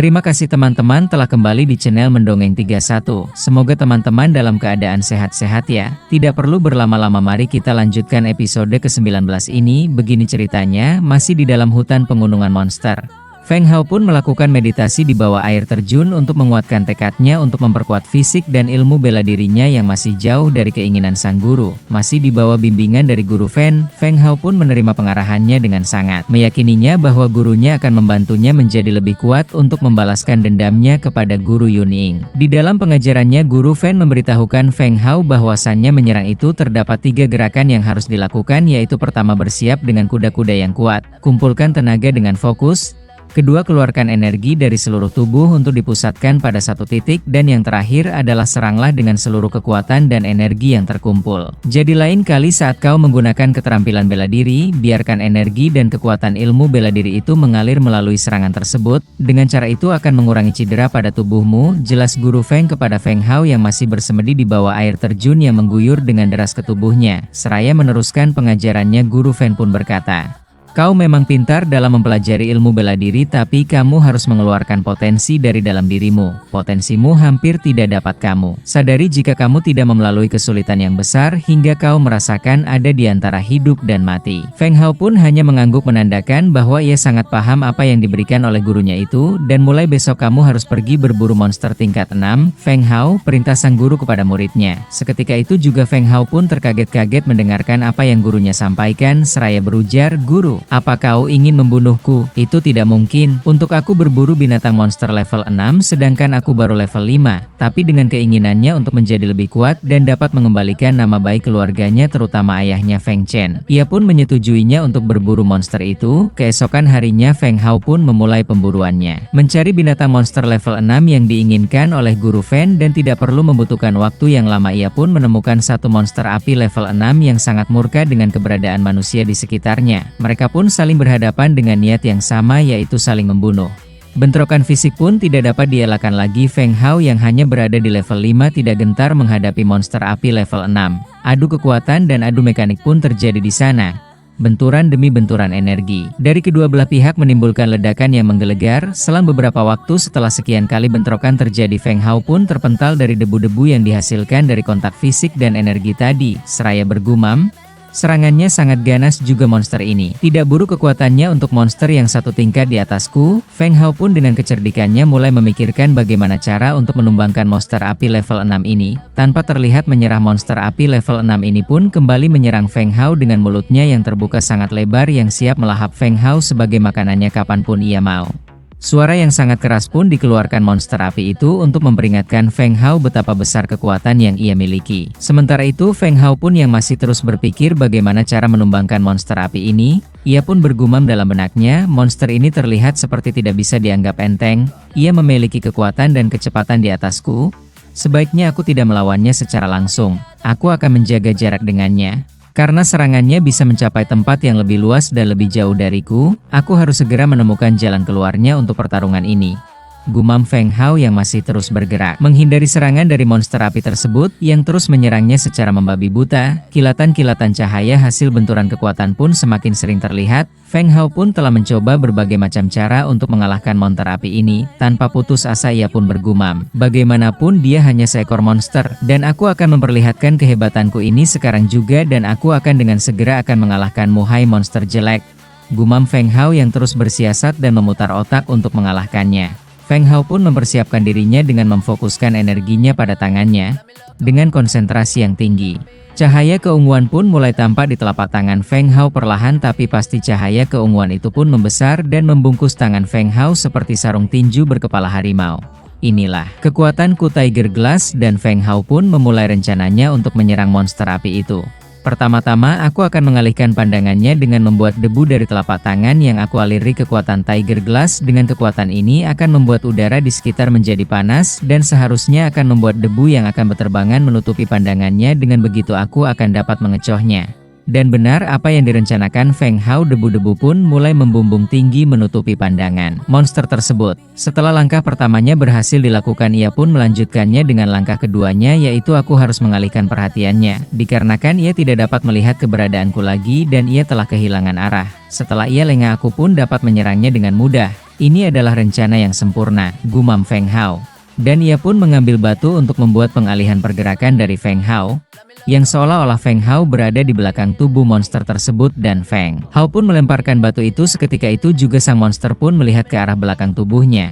Terima kasih teman-teman telah kembali di channel Mendongeng 31. Semoga teman-teman dalam keadaan sehat-sehat ya. Tidak perlu berlama-lama, mari kita lanjutkan episode ke-19 ini. Begini ceritanya, masih di dalam hutan pegunungan monster. Feng Hao pun melakukan meditasi di bawah air terjun untuk menguatkan tekadnya untuk memperkuat fisik dan ilmu bela dirinya yang masih jauh dari keinginan sang guru. Masih di bawah bimbingan dari guru Feng Hao pun menerima pengarahannya dengan sangat. Meyakininya bahwa gurunya akan membantunya menjadi lebih kuat untuk membalaskan dendamnya kepada guru Yunying. Di dalam pengajarannya, guru Feng memberitahukan Feng Hao bahwasannya menyerang itu terdapat 3 gerakan yang harus dilakukan, yaitu pertama bersiap dengan kuda-kuda yang kuat, kumpulkan tenaga dengan fokus. Kedua, keluarkan energi dari seluruh tubuh untuk dipusatkan pada satu titik, dan yang terakhir adalah seranglah dengan seluruh kekuatan dan energi yang terkumpul. Jadi lain kali saat kau menggunakan keterampilan bela diri, biarkan energi dan kekuatan ilmu bela diri itu mengalir melalui serangan tersebut. Dengan cara itu akan mengurangi cedera pada tubuhmu, jelas guru Feng kepada Feng Hao yang masih bersemedi di bawah air terjun yang mengguyur dengan deras ke tubuhnya. Seraya meneruskan pengajarannya, guru Feng pun berkata, "Kau memang pintar dalam mempelajari ilmu bela diri, tapi kamu harus mengeluarkan potensi dari dalam dirimu. Potensimu hampir tidak dapat kamu sadari jika kamu tidak melalui kesulitan yang besar hingga kau merasakan ada di antara hidup dan mati." Feng Hao pun hanya mengangguk menandakan bahwa ia sangat paham apa yang diberikan oleh gurunya itu, dan mulai besok kamu harus pergi berburu monster tingkat 6. Feng Hao, perintah sang guru kepada muridnya. Seketika itu juga Feng Hao pun terkaget-kaget mendengarkan apa yang gurunya sampaikan, seraya berujar, "Guru, apa kau ingin membunuhku? Itu tidak mungkin. Untuk aku berburu binatang monster level 6 sedangkan aku baru level 5. Tapi dengan keinginannya untuk menjadi lebih kuat dan dapat mengembalikan nama baik keluarganya, terutama ayahnya Feng Chen, ia pun menyetujuinya untuk berburu monster itu." Keesokan harinya Feng Hao pun memulai pemburuannya. Mencari binatang monster level 6 yang diinginkan oleh guru Feng, dan tidak perlu membutuhkan waktu yang lama ia pun menemukan satu monster api level 6 yang sangat murka dengan keberadaan manusia di sekitarnya. Mereka pun saling berhadapan dengan niat yang sama, yaitu saling membunuh. Bentrokan fisik pun tidak dapat dielakkan lagi. Feng Hao yang hanya berada di level 5 tidak gentar menghadapi monster api level 6. Adu kekuatan dan adu mekanik pun terjadi di sana. Benturan demi benturan energi dari kedua belah pihak menimbulkan ledakan yang menggelegar. Selang beberapa waktu setelah sekian kali bentrokan terjadi, Feng Hao pun terpental dari debu-debu yang dihasilkan dari kontak fisik dan energi tadi. Seraya bergumam, "Serangannya sangat ganas juga monster ini. Tidak buruk kekuatannya untuk monster yang satu tingkat di atasku." Feng Hao pun dengan kecerdikannya mulai memikirkan bagaimana cara untuk menumbangkan monster api level 6 ini. Tanpa terlihat menyerah, monster api level 6 ini pun kembali menyerang Feng Hao dengan mulutnya yang terbuka sangat lebar yang siap melahap Feng Hao sebagai makanannya kapanpun ia mau. Suara yang sangat keras pun dikeluarkan monster api itu untuk memperingatkan Feng Hao betapa besar kekuatan yang ia miliki. Sementara itu Feng Hao pun yang masih terus berpikir bagaimana cara menumbangkan monster api ini. Ia pun bergumam dalam benaknya, "Monster ini terlihat seperti tidak bisa dianggap enteng. Ia memiliki kekuatan dan kecepatan di atasku. Sebaiknya aku tidak melawannya secara langsung. Aku akan menjaga jarak dengannya. Karena serangannya bisa mencapai tempat yang lebih luas dan lebih jauh dariku, aku harus segera menemukan jalan keluarnya untuk pertarungan ini." Gumam Feng Hao yang masih terus bergerak menghindari serangan dari monster api tersebut yang terus menyerangnya secara membabi buta. Kilatan-kilatan cahaya hasil benturan kekuatan pun semakin sering terlihat. Feng Hao pun telah mencoba berbagai macam cara untuk mengalahkan monster api ini. Tanpa putus asa ia pun bergumam, "Bagaimanapun dia hanya seekor monster, dan aku akan memperlihatkan kehebatanku ini sekarang juga, dan aku akan dengan segera akan mengalahkanmu, hai monster jelek." Gumam Feng Hao yang terus bersiasat dan memutar otak untuk mengalahkannya. Feng Hao pun mempersiapkan dirinya dengan memfokuskan energinya pada tangannya dengan konsentrasi yang tinggi. Cahaya keunguan pun mulai tampak di telapak tangan Feng Hao perlahan, tapi pasti cahaya keunguan itu pun membesar dan membungkus tangan Feng Hao seperti sarung tinju berkepala harimau. Inilah kekuatanku Tiger Glass, dan Feng Hao pun memulai rencananya untuk menyerang monster api itu. Pertama-tama aku akan mengalihkan pandangannya dengan membuat debu dari telapak tangan yang aku aliri kekuatan Tiger Glass. Dengan kekuatan ini akan membuat udara di sekitar menjadi panas, dan seharusnya akan membuat debu yang akan berterbangan menutupi pandangannya. Dengan begitu aku akan dapat mengecohnya. Dan benar apa yang direncanakan Feng Hao, debu-debu pun mulai membumbung tinggi menutupi pandangan monster tersebut. Setelah langkah pertamanya berhasil dilakukan, ia pun melanjutkannya dengan langkah keduanya, yaitu aku harus mengalihkan perhatiannya, dikarenakan ia tidak dapat melihat keberadaanku lagi dan ia telah kehilangan arah. Setelah ia lengah, aku pun dapat menyerangnya dengan mudah. Ini adalah rencana yang sempurna, gumam Feng Hao. Dan ia pun mengambil batu untuk membuat pengalihan pergerakan dari Feng Hao, yang seolah-olah Feng Hao berada di belakang tubuh monster tersebut, dan Feng Hao pun melemparkan batu itu. Seketika itu juga sang monster pun melihat ke arah belakang tubuhnya.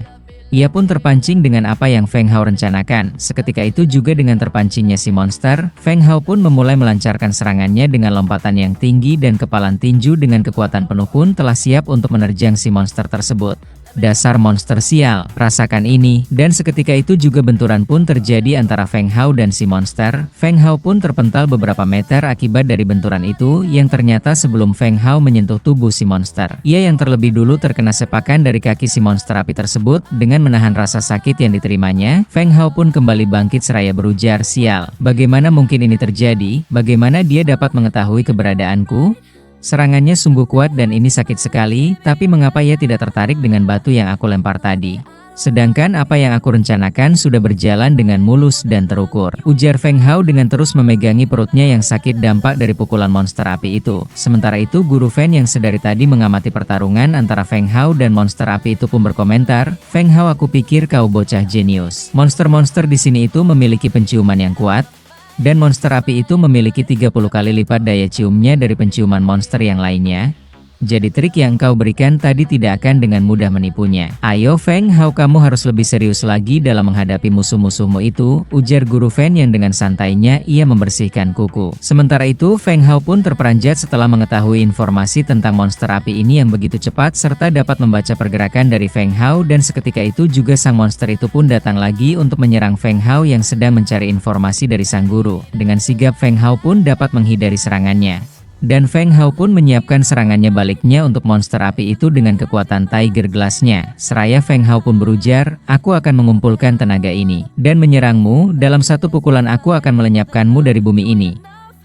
Ia pun terpancing dengan apa yang Feng Hao rencanakan. Seketika itu juga dengan terpancingnya si monster, Feng Hao pun memulai melancarkan serangannya dengan lompatan yang tinggi dan kepalan tinju dengan kekuatan penuh pun telah siap untuk menerjang si monster tersebut. Dasar monster sial, rasakan ini. Dan seketika itu juga benturan pun terjadi antara Feng Hao dan si monster. Feng Hao pun terpental beberapa meter akibat dari benturan itu, yang ternyata sebelum Feng Hao menyentuh tubuh si monster, ia yang terlebih dulu terkena sepakan dari kaki si monster api tersebut. Dengan menahan rasa sakit yang diterimanya, Feng Hao pun kembali bangkit seraya berujar, sial, bagaimana mungkin ini terjadi? Bagaimana dia dapat mengetahui keberadaanku? Serangannya sungguh kuat dan ini sakit sekali, tapi mengapa ia tidak tertarik dengan batu yang aku lempar tadi? Sedangkan apa yang aku rencanakan sudah berjalan dengan mulus dan terukur, ujar Feng Hao dengan terus memegangi perutnya yang sakit dampak dari pukulan monster api itu. Sementara itu Guru Fen yang sedari tadi mengamati pertarungan antara Feng Hao dan monster api itu pun berkomentar, Feng Hao, aku pikir kau bocah jenius. Monster-monster di sini itu memiliki penciuman yang kuat. Dan monster api itu memiliki 30 kali lipat daya ciumnya dari penciuman monster yang lainnya. Jadi trik yang kau berikan tadi tidak akan dengan mudah menipunya. Ayo Feng Hao, kamu harus lebih serius lagi dalam menghadapi musuh-musuhmu itu, ujar Guru Fen yang dengan santainya ia membersihkan kuku. Sementara itu Feng Hao pun terperanjat setelah mengetahui informasi tentang monster api ini yang begitu cepat serta dapat membaca pergerakan dari Feng Hao, dan seketika itu juga sang monster itu pun datang lagi untuk menyerang Feng Hao yang sedang mencari informasi dari sang guru. Dengan sigap Feng Hao pun dapat menghindari serangannya. Dan Feng Hao pun menyiapkan serangannya baliknya untuk monster api itu dengan kekuatan Tiger Glass-nya. Seraya Feng Hao pun berujar, aku akan mengumpulkan tenaga ini dan menyerangmu. Dalam satu pukulan aku akan melenyapkanmu dari bumi ini.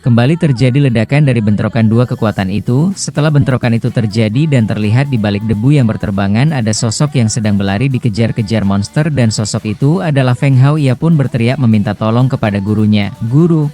Kembali terjadi ledakan dari bentrokan dua kekuatan itu. Setelah bentrokan itu terjadi dan terlihat di balik debu yang berterbangan ada sosok yang sedang berlari dikejar-kejar monster, dan sosok itu adalah Feng Hao. Ia pun berteriak meminta tolong kepada gurunya. Guru,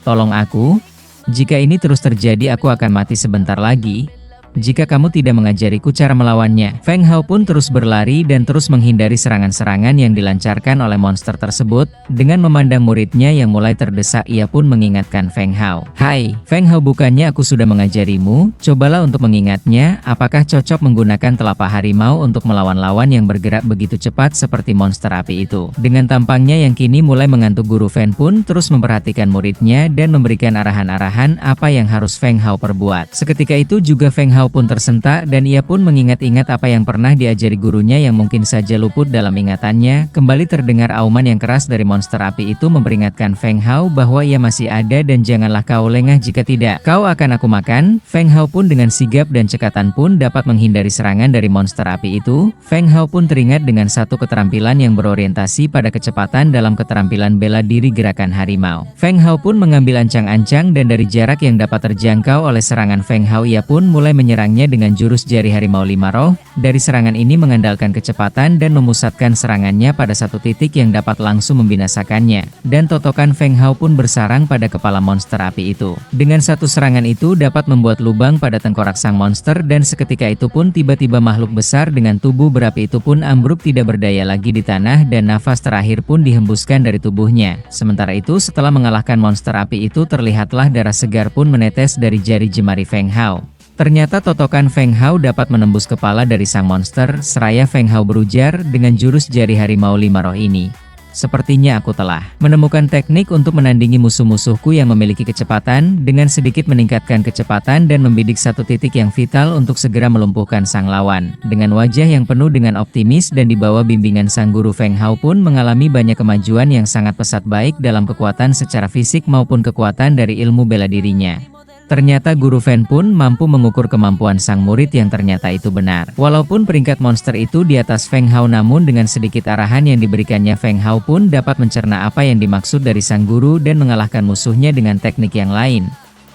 tolong aku. Jika ini terus terjadi aku akan mati sebentar lagi. Jika kamu tidak mengajariku cara melawannya. Feng Hao pun terus berlari dan terus menghindari serangan-serangan yang dilancarkan oleh monster tersebut. Dengan memandang muridnya yang mulai terdesak, ia pun mengingatkan Feng Hao. Hai, Feng Hao, bukannya aku sudah mengajarimu? Cobalah untuk mengingatnya, apakah cocok menggunakan telapak harimau untuk melawan lawan yang bergerak begitu cepat seperti monster api itu? Dengan tampangnya yang kini mulai mengantuk, Guru Fen pun terus memperhatikan muridnya dan memberikan arahan-arahan apa yang harus Feng Hao perbuat. Seketika itu juga Feng Hao pun tersentak dan ia pun mengingat-ingat apa yang pernah diajari gurunya yang mungkin saja luput dalam ingatannya. Kembali terdengar auman yang keras dari monster api itu memperingatkan Feng Hao bahwa ia masih ada dan janganlah kau lengah, jika tidak kau akan aku makan. Feng Hao pun dengan sigap dan cekatan pun dapat menghindari serangan dari monster api itu. Feng Hao pun teringat dengan satu keterampilan yang berorientasi pada kecepatan dalam keterampilan bela diri gerakan harimau. Feng Hao pun mengambil ancang-ancang dan dari jarak yang dapat terjangkau oleh serangan Feng Hao ia pun mulai menyerangnya dengan jurus jari harimau lima roh. Dari serangan ini mengandalkan kecepatan dan memusatkan serangannya pada satu titik yang dapat langsung membinasakannya. Dan totokan Feng Hao pun bersarang pada kepala monster api itu. Dengan satu serangan itu dapat membuat lubang pada tengkorak sang monster, dan seketika itu pun tiba-tiba makhluk besar dengan tubuh berapi itu pun ambruk tidak berdaya lagi di tanah dan nafas terakhir pun dihembuskan dari tubuhnya. Sementara itu setelah mengalahkan monster api itu terlihatlah darah segar pun menetes dari jari jemari Feng Hao. Ternyata totokan Feng Hao dapat menembus kepala dari sang monster. Seraya Feng Hao berujar dengan jurus jari harimau lima roh ini. Sepertinya aku telah menemukan teknik untuk menandingi musuh-musuhku yang memiliki kecepatan, dengan sedikit meningkatkan kecepatan dan membidik satu titik yang vital untuk segera melumpuhkan sang lawan. Dengan wajah yang penuh dengan optimis dan di bawah bimbingan sang guru, Feng Hao pun mengalami banyak kemajuan yang sangat pesat baik dalam kekuatan secara fisik maupun kekuatan dari ilmu bela dirinya. Ternyata Guru Fen pun mampu mengukur kemampuan sang murid yang ternyata itu benar. Walaupun peringkat monster itu di atas Feng Hao, namun dengan sedikit arahan yang diberikannya Feng Hao pun dapat mencerna apa yang dimaksud dari sang guru dan mengalahkan musuhnya dengan teknik yang lain.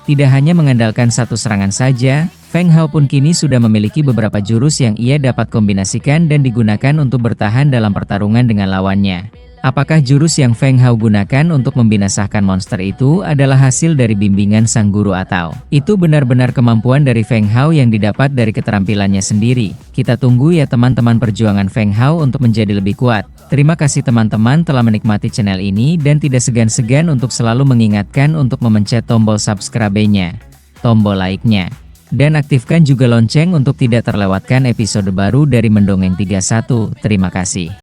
Tidak hanya mengandalkan satu serangan saja, Feng Hao pun kini sudah memiliki beberapa jurus yang ia dapat kombinasikan dan digunakan untuk bertahan dalam pertarungan dengan lawannya. Apakah jurus yang Feng Hao gunakan untuk membinasakan monster itu adalah hasil dari bimbingan sang guru atau itu benar-benar kemampuan dari Feng Hao yang didapat dari keterampilannya sendiri? Kita tunggu ya teman-teman perjuangan Feng Hao untuk menjadi lebih kuat. Terima kasih teman-teman telah menikmati channel ini dan tidak segan-segan untuk selalu mengingatkan untuk memencet tombol subscribe-nya, tombol like-nya, dan aktifkan juga lonceng untuk tidak terlewatkan episode baru dari Mendongeng 31. Terima kasih.